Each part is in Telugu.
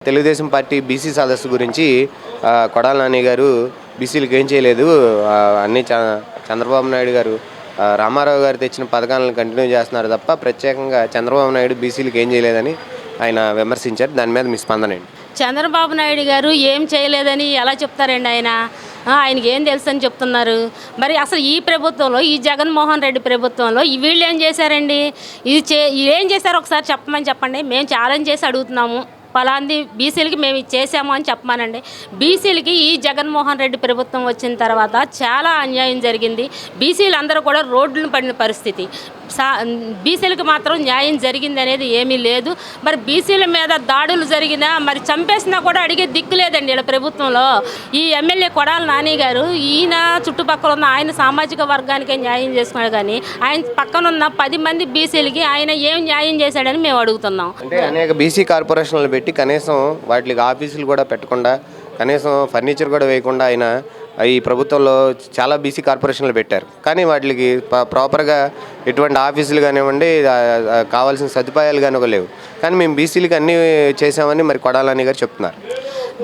తెలుగుదేశం పార్టీ బీసీ సదస్సు గురించి కొడాల నాని గారు బీసీలకు ఏం చేయలేదు, అన్ని చంద్రబాబు నాయుడు గారు రామారావు గారు తెచ్చిన పథకాలను కంటిన్యూ చేస్తున్నారు తప్ప ప్రత్యేకంగా చంద్రబాబు నాయుడు బీసీలకు ఏం చేయలేదని ఆయన విమర్శించారు. దాని మీద మీ స్పందన ఏంటి? చంద్రబాబు నాయుడు గారు ఏం చేయలేదని ఎలా చెప్తారండి? ఆయనకి ఏం తెలుసని చెప్తున్నారు. మరి అసలు ఈ ప్రభుత్వంలో, ఈ జగన్మోహన్ రెడ్డి ప్రభుత్వంలో వీళ్ళు ఏం చేశారండి? ఏం చేశారు ఒకసారి చెప్పండి. మేము ఛాలెంజ్ చేసి అడుగుతున్నాము. ఫలాంది బీసీలకి మేము ఇది చేసాము అని చెప్పమానండి. బీసీలకి ఈ జగన్మోహన్ రెడ్డి ప్రభుత్వం వచ్చిన తర్వాత చాలా అన్యాయం జరిగింది. బీసీలు అందరూ కూడా రోడ్లను పడిన పరిస్థితి. బీసీలకు మాత్రం న్యాయం జరిగింది అనేది ఏమీ లేదు. మరి బీసీల మీద దాడులు జరిగినా, మరి చంపేసినా కూడా అడిగే దిక్కు లేదండి ఇలా ప్రభుత్వంలో. ఈ ఎమ్మెల్యే కొడాల నాని గారు ఈయన చుట్టుపక్కల ఉన్న ఆయన సామాజిక వర్గానికే న్యాయం చేసుకున్నాడు, కానీ ఆయన పక్కన ఉన్న 10 మంది బీసీలకి ఆయన ఏం న్యాయం చేశాడని మేము అడుగుతున్నాం. అంటే అనేక బీసీ కార్పొరేషన్లు పెట్టి కనీసం వాటికి ఆఫీసులు కూడా పెట్టకుండా, కనీసం ఫర్నిచర్ కూడా వేయకుండా ఆయన ఈ ప్రభుత్వంలో చాలా బీసీ కార్పొరేషన్లు పెట్టారు. కానీ వాటికి ప్రాపర్గా ఎటువంటి ఆఫీసులు కానివ్వండి, కావాల్సిన సదుపాయాలు కానీ లేవు. కానీ మేము బీసీలకి అన్నీ చేసామని మరి కొడాల నాని గారు చెప్తున్నారు.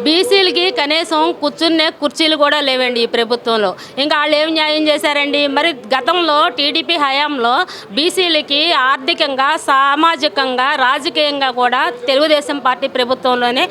బీసీలకి కనీసం కూర్చునే కుర్చీలు కూడా లేవండి ఈ ప్రభుత్వంలో. ఇంకా వాళ్ళు ఏం న్యాయం చేశారండి? మరి గతంలో టీడీపీ హయాంలో బీసీలకి ఆర్థికంగా, సామాజికంగా, రాజకీయంగా కూడా తెలుగుదేశం పార్టీ ప్రభుత్వంలోనే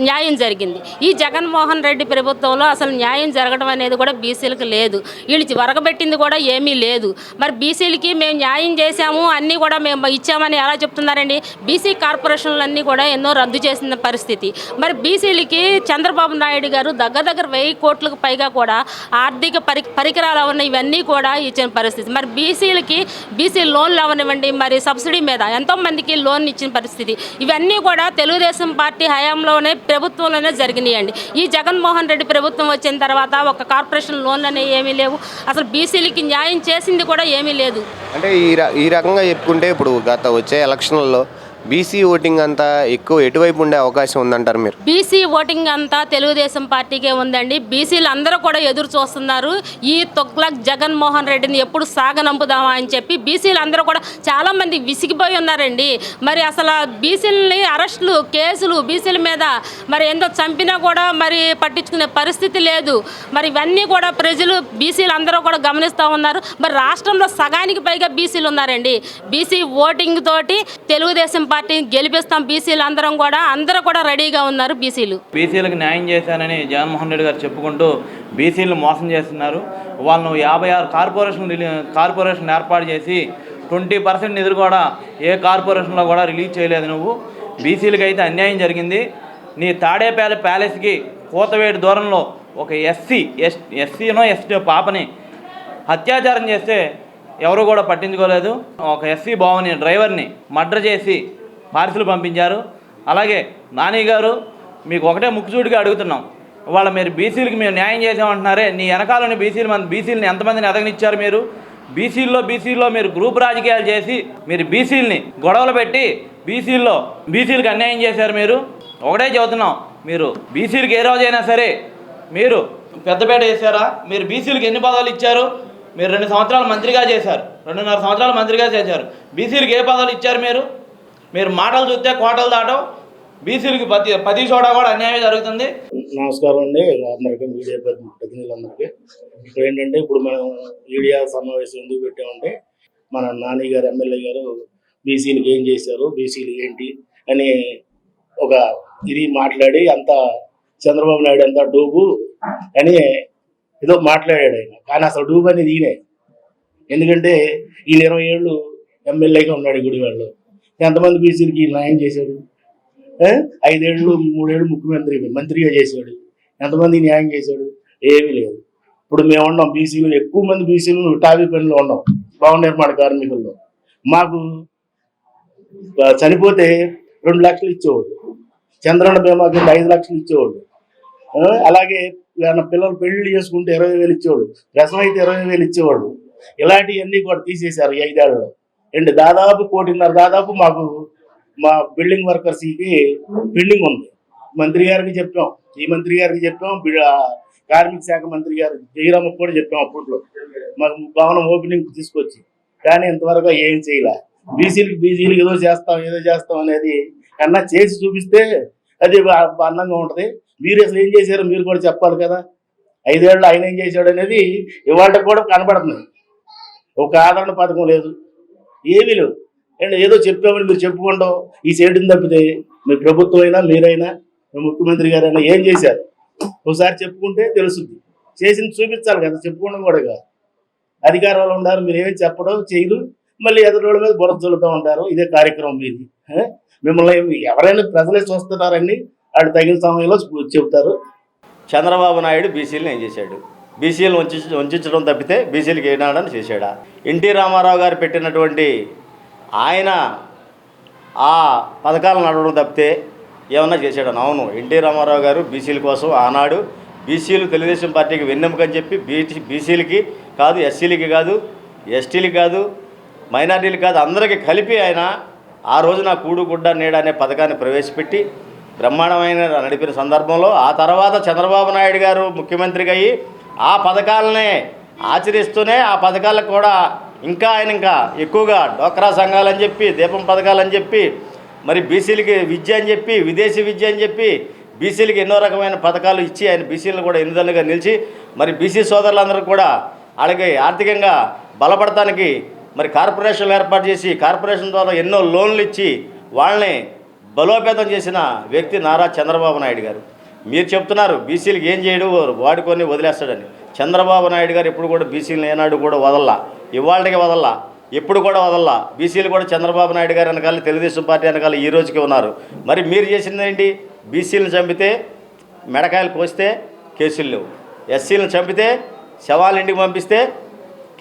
న్యాయం జరిగింది. ఈ జగన్మోహన్ రెడ్డి ప్రభుత్వంలో అసలు న్యాయం జరగడం అనేది కూడా బీసీలకు లేదు. వీళ్ళు వరగబెట్టింది కూడా ఏమీ లేదు. మరి బీసీలకి మేము న్యాయం చేశాము, అన్నీ కూడా మేము ఇచ్చామని ఎలా చెప్తున్నారండి? బీసీ కార్పొరేషన్లన్నీ కూడా ఎన్నో రద్దు చేసిన పరిస్థితి. మరి బీసీలకి చంద్రబాబు నాయుడు గారు దగ్గర 1000 కోట్లకు పైగా కూడా ఆర్థిక పరికరాలు అవన్నీ ఇవన్నీ కూడా ఇచ్చిన పరిస్థితి. మరి బీసీ లోన్లు అవనివ్వండి, మరి సబ్సిడీ మీద ఎంతోమందికి లోన్ ఇచ్చిన పరిస్థితి. ఇవన్నీ కూడా తెలుగుదేశం పార్టీ హయాంలోనే, ప్రభుత్వంలోనే జరిగినాయండి. ఈ జగన్మోహన్ రెడ్డి ప్రభుత్వం వచ్చిన తర్వాత ఒక కార్పొరేషన్ లోన్లు అనేవి ఏమీ లేవు. అసలు బీసీలకి న్యాయం చేసింది కూడా ఏమీ లేదు. అంటే ఈ రకంగా చెప్పుకుంటే ఇప్పుడు వచ్చే ఎలక్షన్లలో బీసీ ఓటింగ్ అంతా ఎక్కువ ఎటువైపు ఉండే అవకాశం ఉందంటారు మీరు? బీసీ ఓటింగ్ అంతా తెలుగుదేశం పార్టీకే ఉందండి. బీసీలు అందరూ కూడా ఎదురు చూస్తున్నారు. ఈ తొక్లక్ జగన్మోహన్ రెడ్డిని ఎప్పుడు సాగనంపుదామా అని చెప్పి బీసీలు అందరూ కూడా చాలామంది విసిగిపోయి ఉన్నారండి. మరి అసలు బీసీలని అరెస్టులు, కేసులు బీసీల మీద మరి ఎంతో చంపినా కూడా మరి పట్టించుకునే పరిస్థితి లేదు. మరి ఇవన్నీ కూడా ప్రజలు, బీసీలు అందరూ కూడా గమనిస్తూ ఉన్నారు. మరి రాష్ట్రంలో సగానికి పైగా బీసీలు ఉన్నారండి. బీసీ ఓటింగ్ తోటి తెలుగుదేశం పార్టీని గెలిపిస్తాం. బీసీలు అందరూ కూడా రెడీగా ఉన్నారు. బీసీలకు న్యాయం చేశానని జగన్మోహన్ రెడ్డి గారు చెప్పుకుంటూ బీసీలను మోసం చేస్తున్నారు. వాళ్ళను 56 కార్పొరేషన్ ఏర్పాటు చేసి 20% నిధులు కూడా ఏ కార్పొరేషన్లో కూడా రిలీజ్ చేయలేదు. నువ్వు బీసీలకు అయితే అన్యాయం జరిగింది. నీ తాడేపల్లి ప్యాలెస్కి కోతవేడు దూరంలో ఒక ఎస్సీ పాపని అత్యాచారం చేస్తే ఎవరు కూడా పట్టించుకోలేదు. ఒక ఎస్సీ బావని డ్రైవర్ని మర్డర్ చేసి పార్సిల్ పంపించారు. అలాగే నాని గారు, మీకు ఒకటే ముక్కుసూటిగా అడుగుతున్నాం, ఇవాళ మీరు బీసీలకి మేము న్యాయం చేసామంటున్నారే, నీ వెనకాలని బీసీలని ఎంతమందిని ఎదగనిచ్చారు? మీరు బీసీల్లో మీరు గ్రూప్ రాజకీయాలు చేసి మీరు బీసీలని గొడవలు పెట్టి బీసీలకు అన్యాయం చేశారు. మీరు ఒకటే చెబుతున్నాం, మీరు బీసీలకు ఏ రోజైనా సరే మీరు పెద్దపేట చేశారా? మీరు బీసీలకు ఎన్ని పదవులు ఇచ్చారు? మీరు 2 సంవత్సరాలు మంత్రిగా చేశారు, 2.5 సంవత్సరాలు మంత్రిగా చేశారు. బీసీలకు ఏ పదవులు ఇచ్చారు? మీరు మాటలు చూస్తే కోటలు దాటం. బీసీలకి ప్రతి చోట కూడా అన్యాయం జరుగుతుంది. నమస్కారం అండి అందరికీ, మీడియా ప్రతినిధులందరికీ. ఇప్పుడు ఏంటంటే, ఇప్పుడు మనం మీడియా సమావేశం ఎందుకు పెట్టామంటే, మన నాని గారు, ఎమ్మెల్యే గారు బీసీలకు ఏం చేశారు, బీసీలు ఏంటి అని ఒక ఇది మాట్లాడి, అంత చంద్రబాబు నాయుడు అంతా డూబు అని ఏదో మాట్లాడాడు ఆయన. కానీ అసలు డూబు అనేది ఈయనే. ఎందుకంటే ఈయన 20 ఏళ్ళు ఎమ్మెల్యేగా ఉన్నాడు గుడివాడలో. ఎంతమంది బీసీలకి న్యాయం చేశాడు? 5 ఏళ్ళు 3 ఏళ్ళు మంత్రిగా చేశాడు. ఎంతమంది న్యాయం చేశాడు? ఏమీ లేదు. ఇప్పుడు మేము ఉన్నాం బీసీలు, ఎక్కువ మంది బీసీలు టాపీ పనిలో ఉన్నాం, భవన నిర్మాణ కార్మికుల్లో. మాకు చనిపోతే 2 లక్షలు ఇచ్చేవాడు, చంద్రన్న బీమా కింద 5 లక్షలు ఇచ్చేవాడు. అలాగే పిల్లలు పెళ్లి చేసుకుంటే 20,000 ఇచ్చేవాడు, ప్రసవం అయితే 20,000 ఇచ్చేవాడు. ఇలాంటివన్నీ కూడా తీసేశారు ఈ 5 ఏళ్లలో. దాదాపు 1.5 దాదాపు మాకు మా బిల్డింగ్ వర్కర్స్కి పెండింగ్ ఉంది. మంత్రి గారికి చెప్పాం, ఈ మంత్రి గారికి చెప్పాం, కార్మిక శాఖ మంత్రి గారు జయరామకు కూడా చెప్పాం అప్పట్లో, మాకు భవనం ఓపెనింగ్ తీసుకొచ్చి. కానీ ఇంతవరకు ఏం చేయలే. బీసీలకు ఏదో చేస్తాం అనేది కన్నా చేసి చూపిస్తే అది అందంగా ఉంటుంది. మీరు అసలు ఏం చేశారో మీరు కూడా చెప్పాలి కదా. 5 ఏళ్ళు ఆయన ఏం చేశాడు అనేది ఇవాళ కూడా కనబడుతుంది. ఒక ఆదరణ పథకం లేదు, ఏమీ లేవు. అండ్ ఏదో చెప్పామని మీరు చెప్పుకుంటాం ఈ సైడ్ని తప్పితే మీ ప్రభుత్వం అయినా మీరైనా మీ ముఖ్యమంత్రి గారైనా ఏం చేశారు ఒకసారి చెప్పుకుంటే తెలుస్తుంది. చేసింది చూపించాలి కదా, చెప్పుకోవడం కూడా కాదు. అధికారంలో ఉన్నారు, మీరు ఏమీ చెప్పడం చేయరు, మళ్ళీ ఎదురోళ్ళ మీద బురద చల్లుతూ ఉంటారు. ఇదే కార్యక్రమం మీది. మిమ్మల్ని ఎవరైనా ప్రజలే చూస్తున్నారని వాళ్ళు తగిన సమయంలో చెబుతారు. చంద్రబాబు నాయుడు బీసీలను ఏం చేశాడు? బీసీలను వంచడం తప్పితే బీసీలకు ఏనాడని చేశాడా? ఎన్టీ రామారావు గారు పెట్టినటువంటి ఆయన ఆ పథకాలను నడవడం తప్పితే ఏమన్నా చేశాడని? అవును, ఎన్టీ రామారావు గారు బీసీల కోసం ఆనాడు బీసీలు తెలుగుదేశం పార్టీకి వెన్నెముకని చెప్పి బీసీలకి కాదు, ఎస్సీలకి కాదు, ఎస్టీలకి కాదు, మైనార్టీలకి కాదు, అందరికీ కలిపి ఆయన ఆ రోజున కూడు గుడ్డ నీడ అనే పథకాన్ని ప్రవేశపెట్టి బ్రహ్మాండమైన నడిపిన సందర్భంలో ఆ తర్వాత చంద్రబాబు నాయుడు గారు ముఖ్యమంత్రిగా అయ్యి ఆ పథకాలనే ఆచరిస్తూనే ఆ పథకాలకు కూడా ఆయన ఇంకా ఎక్కువగా డోక్రా సంఘాలని చెప్పి, దీపం పథకాలని చెప్పి, మరి బీసీలకి విద్య అని చెప్పి, విదేశీ విద్య అని చెప్పి బీసీలకి ఎన్నో రకమైన పథకాలు ఇచ్చి ఆయన బీసీలను కూడా ఎన్నిదలుగా నిలిచి మరి బీసీ సోదరులందరూ కూడా వాళ్ళకి ఆర్థికంగా బలపడటానికి మరి కార్పొరేషన్లు ఏర్పాటు చేసి కార్పొరేషన్ ద్వారా ఎన్నో లోన్లు ఇచ్చి వాళ్ళని బలోపేతం చేసిన వ్యక్తి నారా చంద్రబాబు నాయుడు గారు. మీరు చెప్తున్నారు బీసీలకు ఏం చేయడు, వాడుకొని వదిలేస్తాడని. చంద్రబాబు నాయుడు గారు ఎప్పుడు కూడా బీసీలను ఏనాడు కూడా వదల్లా, ఇవాళకి వదల్లా, ఎప్పుడు కూడా వదల్లా. బీసీలు కూడా చంద్రబాబు నాయుడు గారు వెనకాల, తెలుగుదేశం పార్టీ వెనకాల ఈ రోజుకి ఉన్నారు. మరి మీరు చేసింది ఏంటి? బీసీలను చంపితే మెడకాయలు కోస్తే కేసులు లేవు, ఎస్సీలను చంపితే శవాలు ఇంటికి పంపిస్తే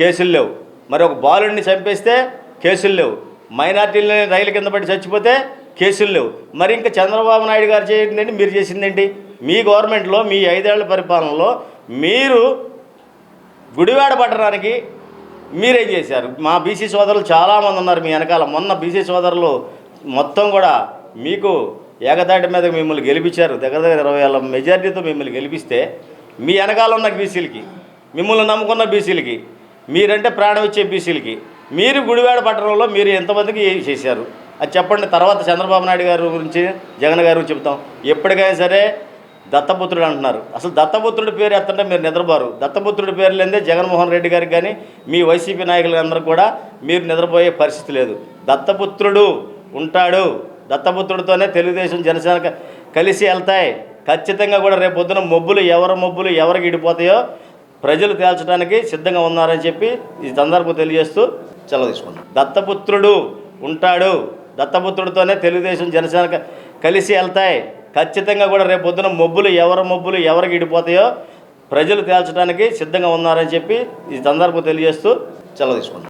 కేసులు లేవు, మరి ఒక బాలుడిని చంపేస్తే కేసులు లేవు, మైనార్టీలని రైలు కింద పడి చచ్చిపోతే కేసులు లేవు. మరి ఇంకా చంద్రబాబు నాయుడు గారు చేసిందేంటి? మీరు చేసిందేంటి? మీ గవర్నమెంట్లో మీ 5 ఏళ్ల పరిపాలనలో మీరు గుడివాడ పట్టడానికి మీరేం చేశారు? మా బీసీ సోదరులు చాలామంది ఉన్నారు మీ వెనకాల. మొన్న బీసీ సోదరులు మొత్తం కూడా మీకు ఏకదాటి మీద మిమ్మల్ని గెలిపించారు. దగ్గర 20,000 మెజార్టీతో మిమ్మల్ని గెలిపిస్తే మీ వెనకాల ఉన్న బీసీలకి, మిమ్మల్ని నమ్ముకున్న బీసీలకి, మీరంటే ప్రాణం ఇచ్చే బీసీలకి మీరు గుడివాడ పట్టణంలో మీరు ఎంతమందికి చేశారు అది చెప్పండి. తర్వాత చంద్రబాబు నాయుడు గారి గురించి, జగన్ గారి గురించి చెప్తాం. ఎప్పటికైనా సరే దత్తపుత్రుడు అంటున్నారు. అసలు దత్తపుత్రుడి పేరు ఎత్తంటే మీరు నిద్రపోరు. దత్తపుత్రుడి పేరు లేదే జగన్మోహన్ రెడ్డి గారికి కానీ మీ వైసీపీ నాయకులందరూ కూడా మీరు నిద్రపోయే పరిస్థితి లేదు. దత్తపుత్రుడు ఉంటాడు, దత్తపుత్రుడితోనే తెలుగుదేశం జనసేన కలిసి వెళ్తాయి. ఖచ్చితంగా కూడా రేపు పొద్దున మొబ్బులు ఎవరికి ఇడిపోతాయో ప్రజలు తేల్చడానికి సిద్ధంగా ఉన్నారని చెప్పి ఈ సందర్భం తెలియజేస్తూ సెలవు తీసుకుంటాం. దత్తపుత్రుడు ఉంటాడు, దత్తపుత్రుడితోనే తెలుగుదేశం జనసేన కలిసి వెళ్తాయి. ఖచ్చితంగా కూడా రేపు పొద్దున మొబ్బులు ఎవరికి ఇడిపోతాయో ప్రజలు తేల్చడానికి సిద్ధంగా ఉన్నారని చెప్పి ఈ సందర్భం తెలియజేస్తూ సెలవు తీసుకుంటాం.